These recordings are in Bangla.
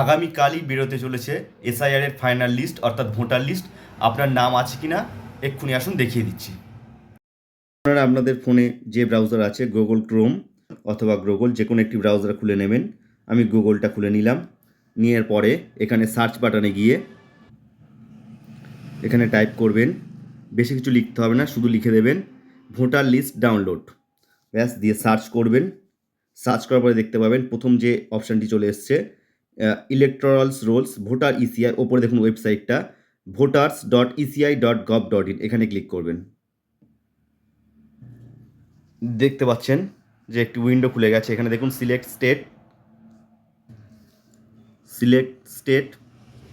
আগামীকালই বেরোতে চলেছে এসআইআর এর ফাইনাল লিস্ট অর্থাৎ ভোটার লিস্ট। আপনার নাম আছে কি না এক্ষুনি আসুন দেখিয়ে দিচ্ছি। আপনারা আপনাদের ফোনে যে ব্রাউজার আছে গুগল ক্রোম অথবা গুগল যে কোনো একটি ব্রাউজার খুলে নেবেন। আমি গুগলটা খুলে নিলাম। নেওয়ার পরে এখানে সার্চ বাটনে গিয়ে এখানে টাইপ করবেন, বেশি কিছু লিখতে হবে না, শুধু লিখে দেবেন ভোটার লিস্ট ডাউনলোড। ব্যাস, দিয়ে সার্চ করবেন। সার্চ করার পরে দেখতে পাবেন প্রথম যে অপশানটি চলে এসছে ইলেকট্রালস রোলস ভোটার ইসিআই, ওপরে দেখুন ওয়েবসাইটটা voters.eci.gov.in, এখানে ক্লিক করবেন। দেখতে পাচ্ছেন যে একটি উইন্ডো খুলে গেছে। এখানে দেখুন সিলেক্ট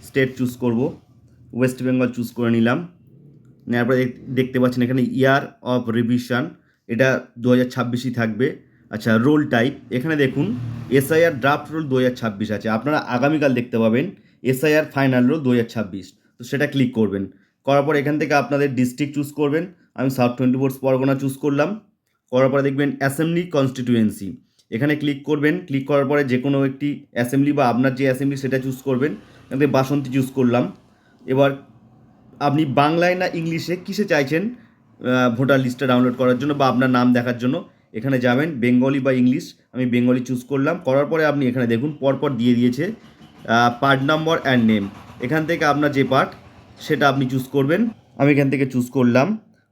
স্টেট চুজ করব, ওয়েস্ট বেঙ্গল চুজ করে নিলাম। নেওয়ার পরে দেখতে পাচ্ছেন এখানে ইয়ার অফ রিভিশন, এটা 2026ই থাকবে। আচ্ছা, রোল টাইপ এখানে দেখুন এসআইআর ড্রাফট রোল 2026 আছে। আপনারা আগামীকাল দেখতে পাবেন এসআইআর ফাইনাল রোল 2026, তো সেটা ক্লিক করবেন। করার পর এখান থেকে আপনাদের ডিস্ট্রিক্ট চুজ করবেন। আমি সাউথ 24 পরগনা চুজ করলাম। করার পরে দেখবেন অ্যাসেম্বলি কনস্টিটিউয়েন্সি, এখানে ক্লিক করবেন। ক্লিক করার পরে যে কোনো একটি অ্যাসেম্বলি বা আপনার যে অ্যাসেম্বলি সেটা চুজ করবেন। এখান থেকে বাসন্তী চুজ করলাম। এবার আপনি বাংলায় না ইংলিশে কিসে চাইছেন ভোটার লিস্টটা ডাউনলোড করার জন্য বা আপনার নাম দেখার জন্য, এখানে যাবেন বেঙ্গলি বা ইংলিশ। আমি বেঙ্গলি চুজ করলাম। করার পরে আপনি এখানে দেখুন পরপর দিয়ে দিয়েছে পার্ট নাম্বার অ্যান্ড নেম। এখান থেকে আপনার যে পার্ট সেটা আপনি চুজ করবেন। আমি এখান থেকে চুজ করলাম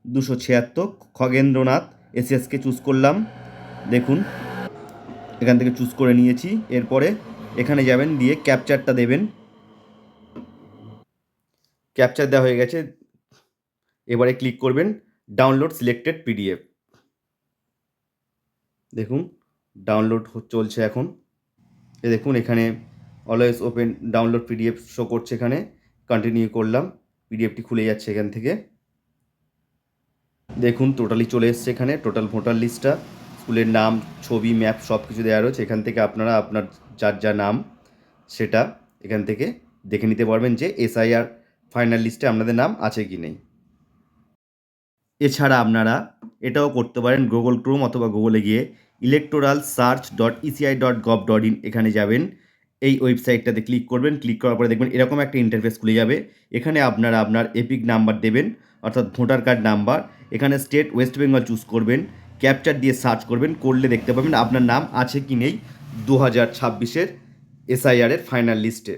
276 খগেন্দ্রনাথ এসএসকে চুজ করলাম। দেখুন এখান থেকে চুজ করে নিয়েছি। এরপরে এখানে যাবেন, দিয়ে ক্যাপচারটা দেবেন। ক্যাপচার দেওয়া হয়ে গেছে। এবারে ক্লিক করবেন ডাউনলোড সিলেক্টেড পিডিএফ। দেখুন ডাউনলোড চলছে এখন। দেখুন এখানে always open download PDF show করছে। এখানে কন্টিনিউ করলাম, পিডিএফটি খুলে যাচ্ছে এখান থেকে। দেখুন টোটালি চলে এসছে এখানে টোটাল ভোটার লিস্টটা, স্কুলের নাম, ছবি, ম্যাপ সব কিছু দেওয়া রয়েছে। এখান থেকে আপনারা আপনার যা নাম সেটা এখান থেকে দেখে নিতে পারবেন যে এসআইআর ফাইনাল লিস্টে আপনাদের নাম আছে কি নেই। এছাড়া আপনারা এটাও করতে পারেন, গুগল ক্রোম অথবা গুগলে গিয়ে electoralsearch.eci.gov.in এখানে যাবেন। এই ওয়েবসাইটটাতে ক্লিক করবেন। ক্লিক করার পরে দেখবেন এরকম একটা ইন্টারফেস খুলে যাবে। এখানে আপনারা আপনার এপিক নাম্বার দেবেন অর্থাৎ ভোটার কার্ড নাম্বার। এখানে স্টেট ওয়েস্ট বেঙ্গল চুজ করবেন, ক্যাপচার দিয়ে সার্চ করবেন। করলে দেখতে পাবেন আপনার নাম আছে কি নেই 2026-এর এসআইআর এর ফাইনাল লিস্টে।